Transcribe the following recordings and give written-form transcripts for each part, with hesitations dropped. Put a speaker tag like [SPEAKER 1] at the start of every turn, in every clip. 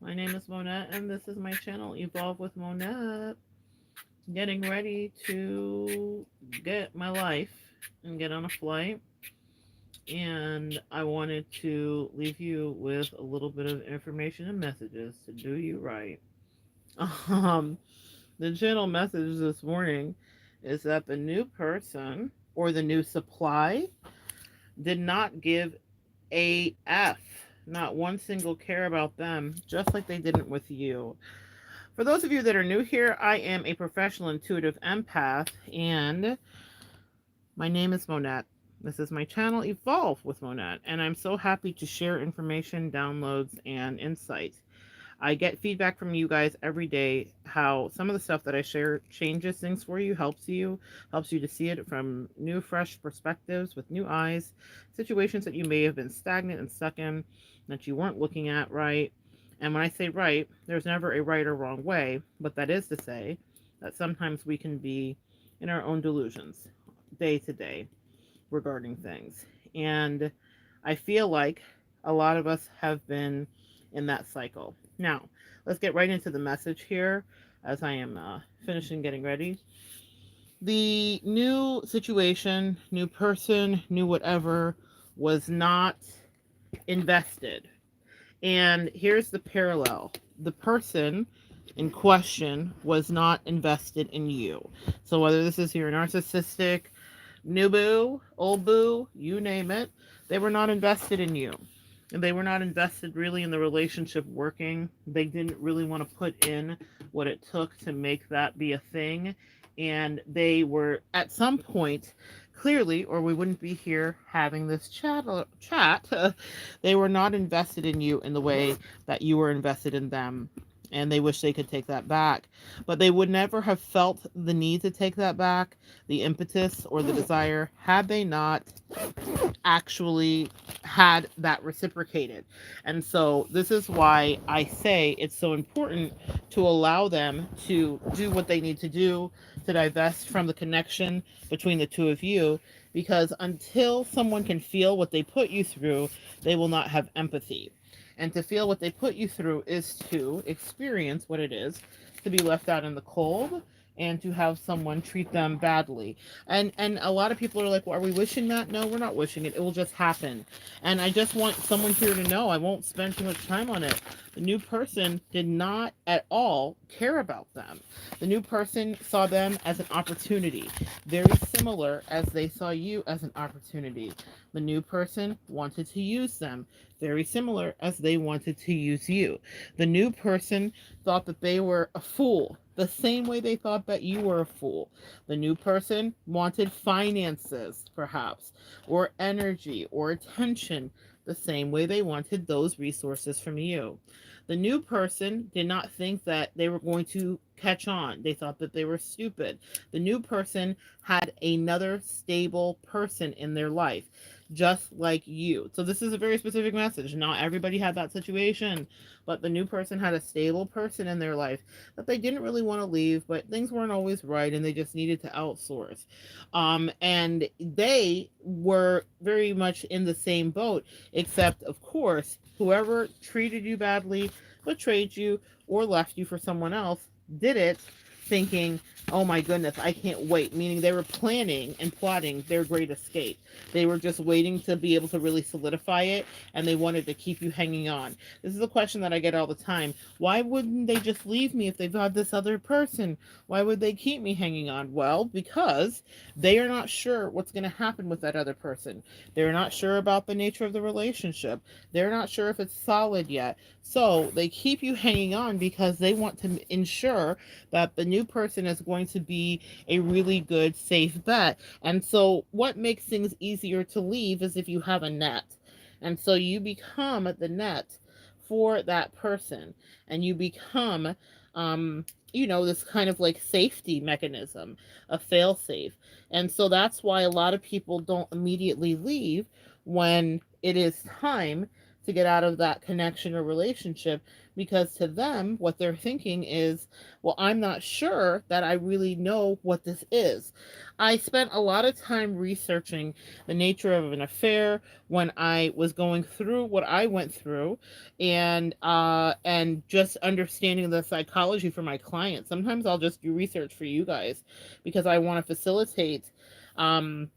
[SPEAKER 1] My name is Monette, and this is my channel, Evolve with Monette. Getting ready to get my life and get on a flight, and I wanted to leave you with a little bit of information and messages to do you right. Um, the channel message this morning is that the new person or the new supply did not give a F, not one single care about them, just like they didn't with you. For those of you that are new here, I am a professional intuitive empath, and my name is Monette. This is my channel, Evolve with Monette, and I'm so happy to share information, downloads, and insights. I get feedback from you guys every day how some of the stuff that I share changes things for you, helps you to see it from new, fresh perspectives with new eyes, situations that you may have been stagnant and stuck in that you weren't looking at right. And when I say right, there's never a right or wrong way, but that is to say that sometimes we can be in our own delusions day to day regarding things. And I feel like a lot of us have been in that cycle. Now, let's get right into the message here as I am finishing getting ready. The new situation, new person, new whatever was not invested. And here's the parallel: the person in question was not invested in you. So, whether this is your narcissistic, new boo, old boo, you name it, they were not invested in you. And they were not invested really in the relationship working. They didn't really want to put in what it took to make that be a thing. And they were at some point, clearly, or we wouldn't be here having this chat. They were not invested in you in the way that you were invested in them. And they wish they could take that back. But they would never have felt the need to take that back, the impetus or the desire, had they not actually had that reciprocated. And so this is why I say it's so important to allow them to do what they need to do to divest from the connection between the two of you, because until someone can feel what they put you through, they will not have empathy. And to feel what they put you through is to experience what it is to be left out in the cold and to have someone treat them badly. And a lot of people are like, well, are we wishing that? No, we're not wishing it. It will just happen. And I just want someone here to know, I won't spend too much time on it. The new person did not at all care about them. The new person saw them as an opportunity, very similar as they saw you as an opportunity. The new person wanted to use them, very similar as they wanted to use you. The new person thought that they were a fool, the same way they thought that you were a fool. The new person wanted finances, perhaps, or energy, or attention, the same way they wanted those resources from you. The new person did not think that they were going to catch on. They thought that they were stupid. The new person had another stable person in their life, just like you. So this is a very specific message. Not everybody had that situation, but the new person had a stable person in their life that they didn't really want to leave, but things weren't always right and they just needed to outsource. And they were very much in the same boat, except, of course, whoever treated you badly, betrayed you, or left you for someone else did it thinking, oh my goodness, I can't wait. Meaning they were planning and plotting their great escape. They were just waiting to be able to really solidify it, and they wanted to keep you hanging on. This is a question that I get all the time. Why wouldn't they just leave me if they've got this other person? Why would they keep me hanging on? Well, because they are not sure what's going to happen with that other person. They're not sure about the nature of the relationship. They're not sure if it's solid yet. So they keep you hanging on because they want to ensure that the new person is going to be a really good, safe bet. And so what makes things easier to leave is if you have a net. And so you become the net for that person, and you become, this kind of like safety mechanism, a fail safe. And so that's why a lot of people don't immediately leave when it is time to get out of that connection or relationship, because to them, what they're thinking is, well, I'm not sure that I really know what this is. I spent a lot of time researching the nature of an affair when I was going through what I went through, and just understanding the psychology for my clients. Sometimes I'll just do research for you guys because I want to facilitate um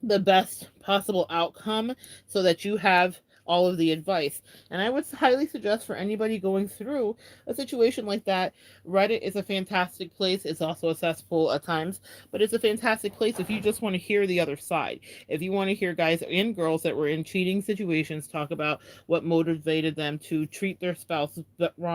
[SPEAKER 1] the best possible outcome so that you have all of the advice. And I would highly suggest for anybody going through a situation like that, Reddit is a fantastic place. It's also a cesspool at times, but it's a fantastic place if you just want to hear the other side. If you want to hear guys and girls that were in cheating situations talk about what motivated them to treat their spouse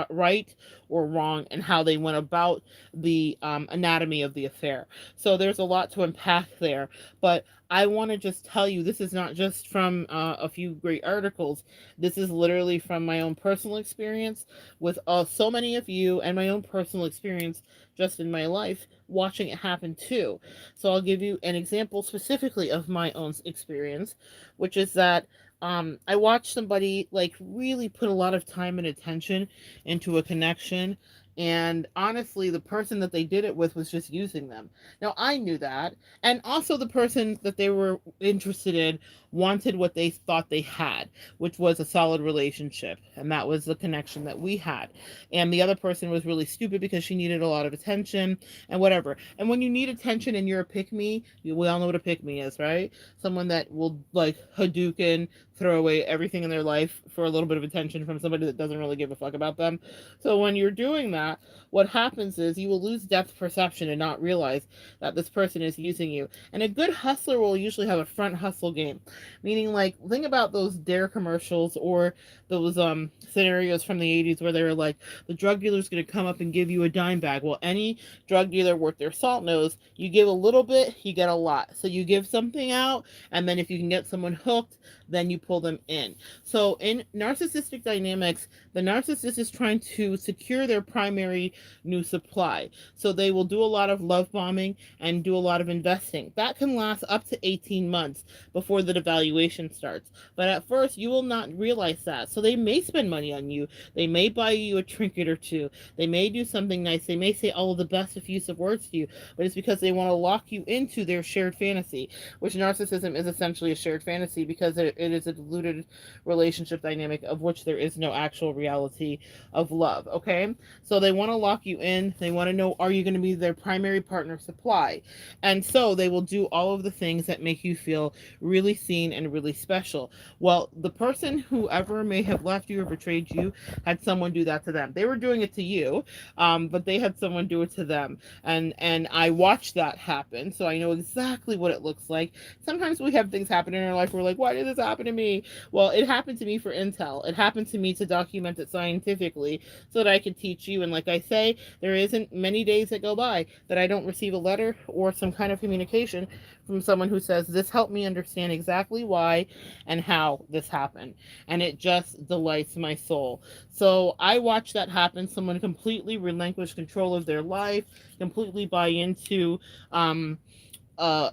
[SPEAKER 1] right or wrong, and how they went about the anatomy of the affair. So there's a lot to unpack there, but I want to just tell you, this is not just from a few great articles. This is literally from my own personal experience with so many of you, and my own personal experience just in my life watching it happen too. So I'll give you an example specifically of my own experience, which is that I watched somebody like really put a lot of time and attention into a connection. And honestly, the person that they did it with was just using them. Now, I knew that. And also, the person that they were interested in wanted what they thought they had, which was a solid relationship. And that was the connection that we had. And the other person was really stupid because she needed a lot of attention and whatever. And when you need attention and you're a pick me, we all know what a pick me is, right? Someone that will like Hadouken, throw away everything in their life for a little bit of attention from somebody that doesn't really give a fuck about them. So when you're doing that, what happens is you will lose depth perception and not realize that this person is using you. And a good hustler will usually have a front hustle game, meaning like think about those Dare commercials or those scenarios from the 80s where they were like, the drug dealer's going to come up and give you a dime bag. Well, any drug dealer worth their salt knows you give a little bit, you get a lot. So you give something out, and then if you can get someone hooked, then you pull them in. So in narcissistic dynamics, the narcissist is trying to secure their primary new supply. So they will do a lot of love bombing and do a lot of investing. That can last up to 18 months before the devaluation starts. But at first, you will not realize that. So they may spend money on you. They may buy you a trinket or two. They may do something nice. They may say all of the best effusive words to you, but it's because they want to lock you into their shared fantasy, which narcissism is essentially a shared fantasy because it is a diluted relationship dynamic of which there is no actual reality of love. Okay, so they want to lock you in. They want to know, are you going to be their primary partner supply? And so they will do all of the things that make you feel really seen and really special. Well, the person, whoever may have left you or betrayed you, had someone do that to them. They were doing it to you, but they had someone do it to them. And I watched that happen, so I know exactly what it looks like. Sometimes we have things happen in our life, we're like, why did this happen to me? Well, it happened to me for intel. It happened to me to document it scientifically so that I could teach you. And like I say, there isn't many days that go by that I don't receive a letter or some kind of communication from someone who says, this helped me understand exactly why and how this happened. And it just delights my soul. So I watched that happen. Someone completely relinquish control of their life, completely buy into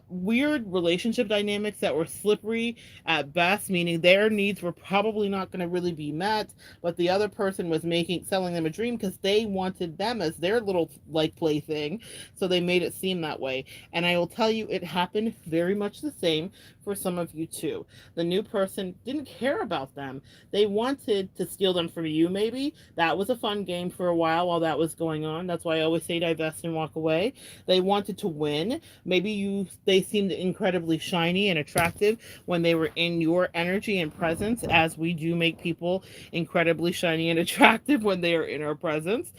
[SPEAKER 1] weird relationship dynamics that were slippery at best, meaning their needs were probably not going to really be met, but the other person was selling them a dream because they wanted them as their little like plaything, so they made it seem that way. And I will tell you, it happened very much the same for some of you too. The new person didn't care about them. They wanted to steal them from you, maybe. That was a fun game for a while that was going on. That's why I always say divest and walk away. They wanted to win. Maybe they seemed incredibly shiny and attractive when they were in your energy and presence, as we do make people incredibly shiny and attractive when they are in our presence.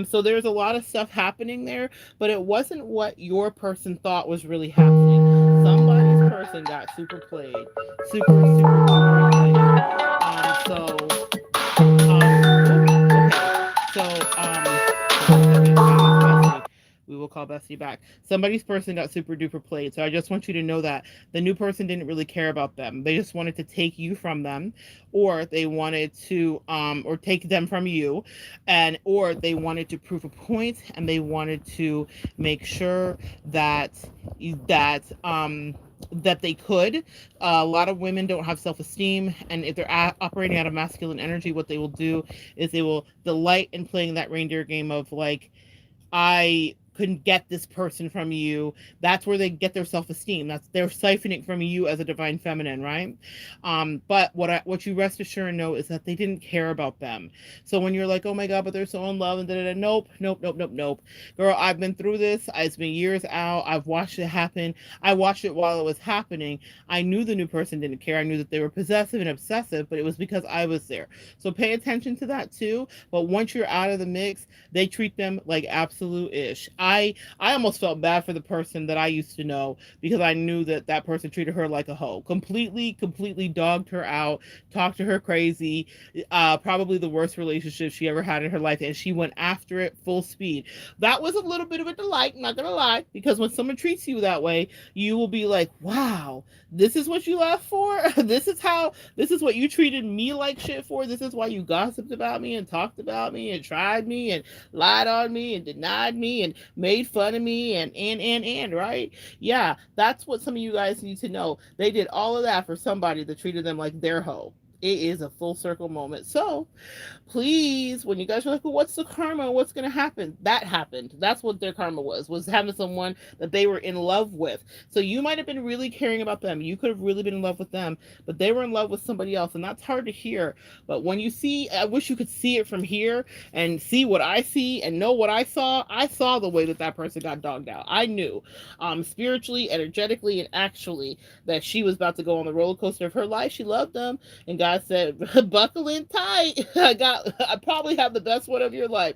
[SPEAKER 1] So there's a lot of stuff happening there, but it wasn't what your person thought was really happening. Somebody's person got super played, super duper played. We will call Bessie back. Somebody's person got super duper played. So I just want you to know that the new person didn't really care about them. They just wanted to take you from them, or they wanted to or take them from you, or they wanted to prove a point, and they wanted to make sure that that they could. A lot of women don't have self-esteem, and if they're operating out of masculine energy, what they will do is they will delight in playing that reindeer game of like, I couldn't get this person from you. That's where they get their self-esteem. That's they're siphoning from you as a divine feminine, right? But what you rest assured and know is that they didn't care about them. So when you're like, oh my god, but they're so in love and da da da, nope, nope, nope, nope, nope. Girl, I've been through this. It's been years out. I've watched it happen. I watched it while it was happening. I knew the new person didn't care. I knew that they were possessive and obsessive, but it was because I was there. So pay attention to that too. But once you're out of the mix, they treat them like absolute ish. I almost felt bad for the person that I used to know because I knew that that person treated her like a hoe. Completely dogged her out, talked to her crazy. Probably the worst relationship she ever had in her life, and she went after it full speed. That was a little bit of a delight, not gonna lie, because when someone treats you that way, you will be like, wow, this is what you left for. This is what you treated me like shit for. This is why you gossiped about me and talked about me and tried me and lied on me and denied me and made fun of me and right? Yeah, that's what some of you guys need to know. They did all of that for somebody that treated them like their hoe. It is a full circle moment. So please, when you guys are like, well, what's the karma? What's going to happen? That happened. That's what their karma was having someone that they were in love with. So you might have been really caring about them. You could have really been in love with them, but they were in love with somebody else. And that's hard to hear. But when you see, I wish you could see it from here and see what I see and know what I saw. I saw the way that that person got dogged out. I knew spiritually, energetically, and actually that she was about to go on the roller coaster of her life. She loved them. And God said, buckle in tight. I probably have the best one of your life.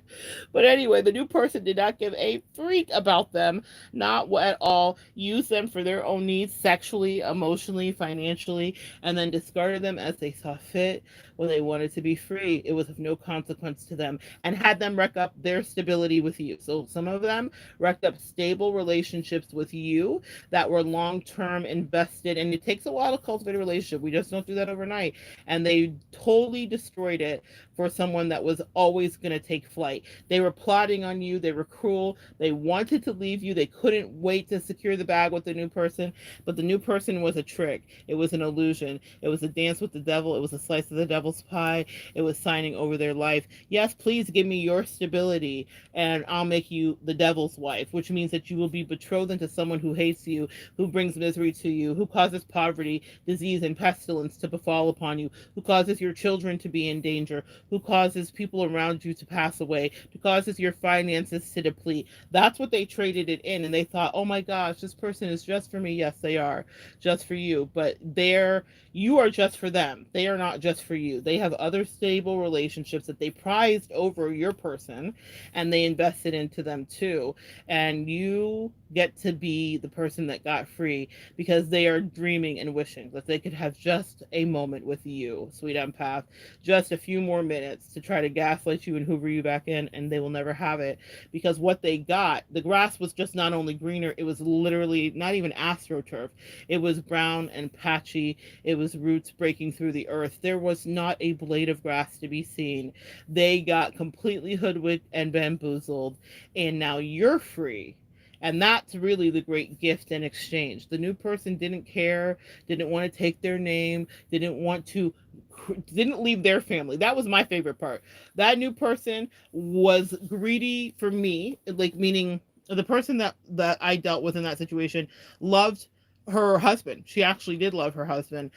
[SPEAKER 1] But anyway, the new person did not give a freak about them, not at all. Used them for their own needs, sexually, emotionally, financially, and then discarded them as they saw fit when they wanted to be free. It was of no consequence to them and had them wreck up their stability with you. So some of them wrecked up stable relationships with you that were long term invested. And it takes a while to cultivate a relationship. We just don't do that overnight. And they totally destroyed it for someone that was always going to take flight. They were plotting on you. They were cruel. They wanted to leave you. They couldn't wait to secure the bag with the new person. But the new person was a trick. It was an illusion. It was a dance with the devil. It was a slice of the devil's pie. It was signing over their life. Yes, please give me your stability and I'll make you the devil's wife, which means that you will be betrothed into someone who hates you, who brings misery to you, who causes poverty, disease, and pestilence to befall upon you, who causes your children to be in danger, who causes people around you to pass away, who causes your finances to deplete. That's what they traded it in. And they thought, oh my gosh, this person is just for me. Yes, they are just for you. But you are just for them. They are not just for you. They have other stable relationships that they prized over your person and they invested into them too. And you get to be the person that got free because they are dreaming and wishing that they could have just a moment with you, sweet empath, just a few more minutes to try to gaslight you and hoover you back in, and they will never have it because what they got, the grass was just not only greener, it was literally not even astroturf. It was brown and patchy. It was roots breaking through the earth. There was not a blade of grass to be seen. They got completely hoodwinked and bamboozled, and now you're free. And that's really the great gift and exchange. The new person didn't care, didn't want to take their name, didn't leave their family. That was my favorite part. That new person was greedy for me, like meaning the person that I dealt with in that situation loved her husband. She actually did love her husband.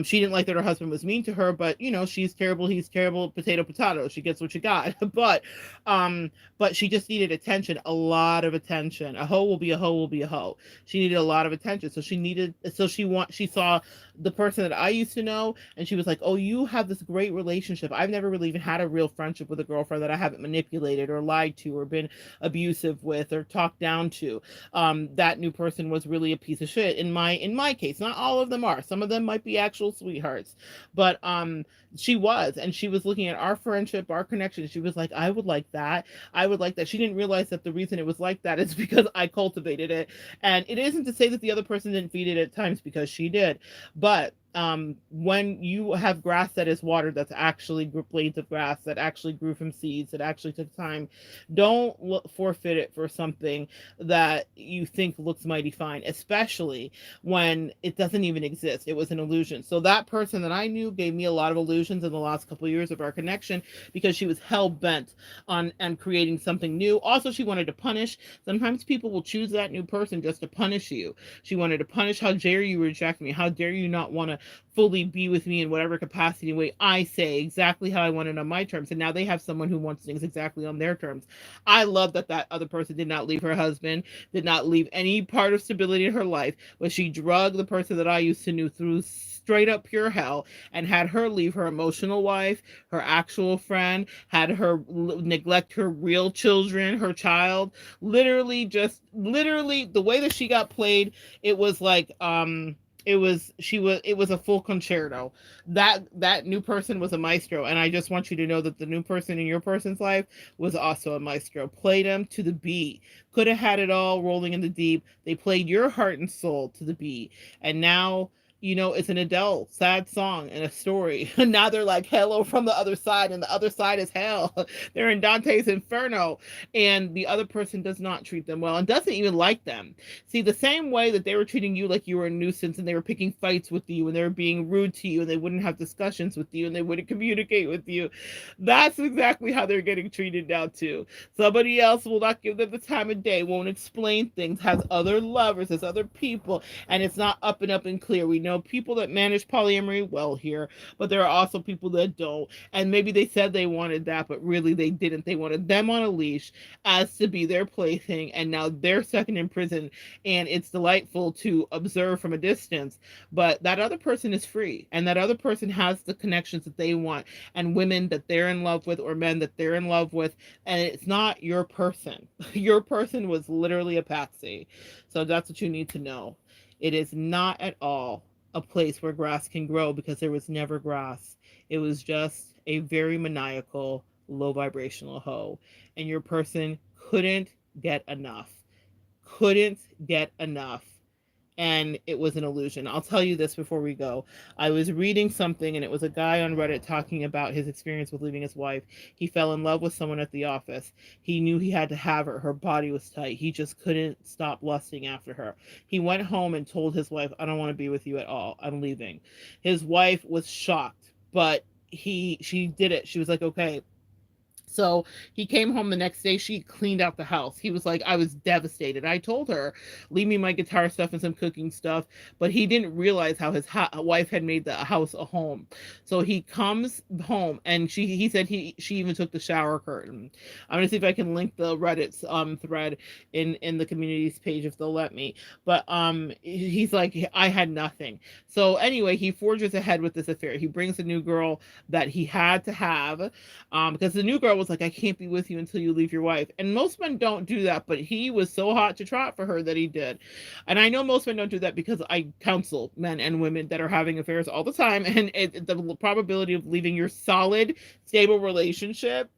[SPEAKER 1] She didn't like that her husband was mean to her, but she's terrible, he's terrible, potato. She gets what she got. But she just needed attention, a lot of attention. A hoe will be a hoe will be a hoe. She needed a lot of attention. She saw the person that I used to know, and she was like, oh, you have this great relationship. I've never really even had a real friendship with a girlfriend that I haven't manipulated or lied to or been abusive with or talked down to. That new person was really a piece of shit in my case. Not all of them are. Some of them might be actual sweethearts, but she was looking at our friendship, our connection. She was like, I would like that. I would like that. She didn't realize that the reason it was like that is because I cultivated it. And it isn't to say that the other person didn't feed it at times, because she did. But when you have grass that is watered, that's actually blades of grass that actually grew from seeds, that actually took time, don't forfeit it for something that you think looks mighty fine, especially when it doesn't even exist. It was an illusion. So that person that I knew gave me a lot of illusions in the last couple of years of our connection, because she was hell bent on and creating something new. Also, she wanted to punish. Sometimes people will choose that new person just to punish you. She wanted to punish. How dare you reject me? How dare you not want to fully be with me in whatever capacity way I say, exactly how I want it on my terms. And now they have someone who wants things exactly on their terms. I love that that other person did not leave her husband, did not leave any part of stability in her life, but she drugged the person that I used to know through straight up pure hell, and had her leave her emotional wife, her actual friend, had her neglect her real children, her child. Literally, just literally the way that she got played, it was like it was a full concerto. That new person was a maestro, and I just want you to know that the new person in your person's life was also a maestro. Played them to the beat. Could have had it all rolling in the deep. They played your heart and soul to the beat, and now it's an Adele sad song and a story. Now they're like hello from the other side, and the other side is hell. They're in Dante's Inferno, and the other person does not treat them well and doesn't even like them. See, the same way that they were treating you like you were a nuisance, and they were picking fights with you, and they were being rude to you, and they wouldn't have discussions with you, and they wouldn't communicate with you. That's exactly how they're getting treated now too. Somebody else will not give them the time of day, won't explain things, has other lovers, has other people, and it's not up and clear. We know people that manage polyamory well here, but there are also people that don't. And maybe they said they wanted that, but really they didn't. They wanted them on a leash as to be their plaything, and now they're stuck in prison, and it's delightful to observe from a distance. But that other person is free, and that other person has the connections that they want, and women that they're in love with, or men that they're in love with, and it's not your person. Your person was literally a patsy. So that's what you need to know. It is not at all a place where grass can grow, because there was never grass. It was just a very maniacal, low vibrational hoe. And your person couldn't get enough. Couldn't get enough. And it was an illusion. I'll tell you this before we go. I was reading something, and it was a guy on Reddit talking about his experience with leaving his wife. He fell in love with someone at the office. He knew he had to have her. Her body was tight. He just couldn't stop lusting after her. He went home and told his wife, I don't want to be with you at all. I'm leaving. His wife was shocked, but she did it. She was like, okay. So he came home the next day. She cleaned out the house. He was like, I was devastated. I told her, leave me my guitar stuff and some cooking stuff. But he didn't realize how his wife had made the house a home. So he comes home, and he said she even took the shower curtain. I'm going to see if I can link the Reddit thread in the communities page if they'll let me. But he's like, I had nothing. So anyway, he forges ahead with this affair. He brings a new girl that he had to have, because the new girl was like, I can't be with you until you leave your wife. And most men don't do that, but he was so hot to trot for her that he did. And I know most men don't do that, because I counsel men and women that are having affairs all the time, and the probability of leaving your solid, stable relationship.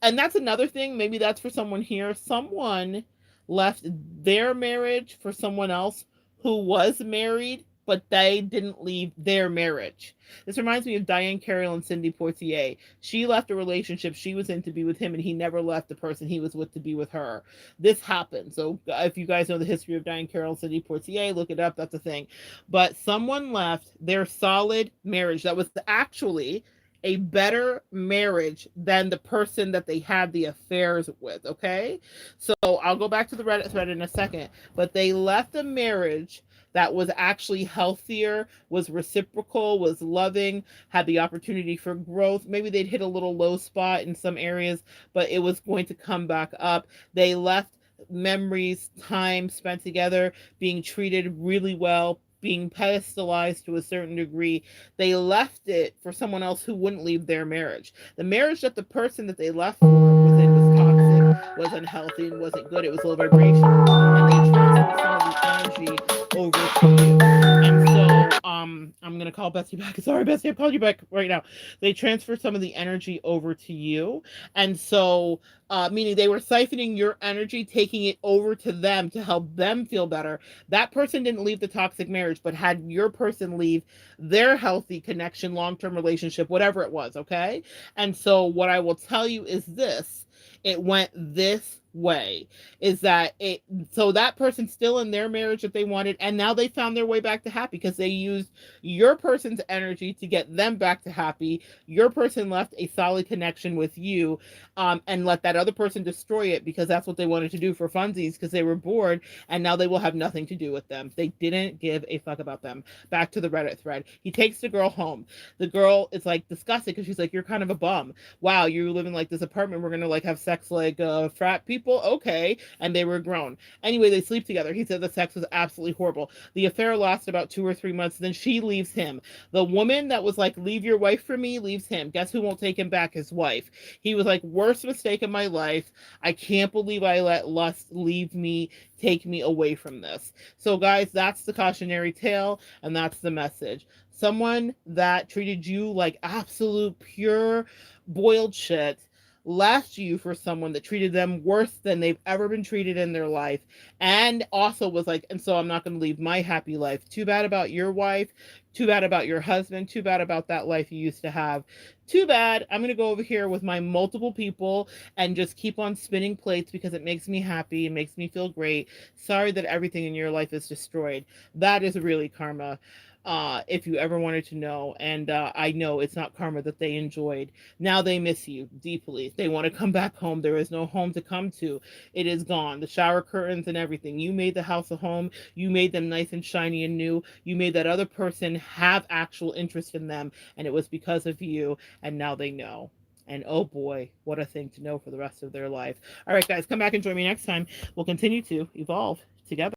[SPEAKER 1] And that's another thing. Maybe that's for someone here. Someone left their marriage for someone else who was married, but they didn't leave their marriage. This reminds me of Diane Carroll and Cindy Portier. She left a relationship she was in to be with him, and he never left the person he was with to be with her. This happened. So if you guys know the history of Diane Carroll and Cindy Portier, look it up. That's a thing. But someone left their solid marriage that was actually a better marriage than the person that they had the affairs with, okay? So I'll go back to the Reddit thread in a second. But they left a marriage that was actually healthier, was reciprocal, was loving, had the opportunity for growth. Maybe they'd hit a little low spot in some areas, but it was going to come back up. They left memories, time spent together, being treated really well, being pedestalized to a certain degree. They left it for someone else who wouldn't leave their marriage. The marriage that the person that they left for was toxic, was unhealthy, and wasn't good. It was low vibration, and they transferred some of the energy over to you. And so I'm gonna call Bessie back. Sorry, Bessie, I called you back right now. They transfer some of the energy over to you, and so meaning they were siphoning your energy, taking it over to them to help them feel better. That person didn't leave the toxic marriage, but had your person leave their healthy connection, long-term relationship, whatever it was. Okay, and so what I will tell you is this: it went this way, is that it, so that person's still in their marriage that they wanted, and now they found their way back to happy because they used your person's energy to get them back to happy. Your person left a solid connection with you, and let that other person destroy it because that's what they wanted to do for funsies because they were bored, and now they will have nothing to do with them. They didn't give a fuck about them. Back to the Reddit thread. He takes the girl home. The girl is like disgusted because she's like, you're kind of a bum. Wow, you live in like this apartment, we're gonna like have sex like frat people, okay. And they were grown. Anyway, they sleep together. He said the sex was absolutely horrible. The affair lasted about 2 or 3 months, then she leaves him. The woman that was like, leave your wife for me, leaves him. Guess who won't take him back? His wife. He was like, worst mistake of my life. I can't believe I let lust leave me, take me away from this. So guys, that's the cautionary tale, and that's the message. Someone that treated you like absolute pure boiled shit left you for someone that treated them worse than they've ever been treated in their life, and also was like, and so I'm not going to leave my happy life. Too bad about your wife, too bad about your husband, too bad about that life you used to have. Too bad. I'm going to go over here with my multiple people and just keep on spinning plates because it makes me happy, it makes me feel great. Sorry that everything in your life is destroyed. That is really karma, if you ever wanted to know. And I know it's not karma that they enjoyed. Now they miss you deeply. They want to come back home. There is no home to come to. It is gone. The shower curtains and everything. You made the house a home. You made them nice and shiny and new. You made that other person have actual interest in them. And it was because of you. And now they know. And oh boy, what a thing to know for the rest of their life. All right, guys, come back and join me next time. We'll continue to evolve together.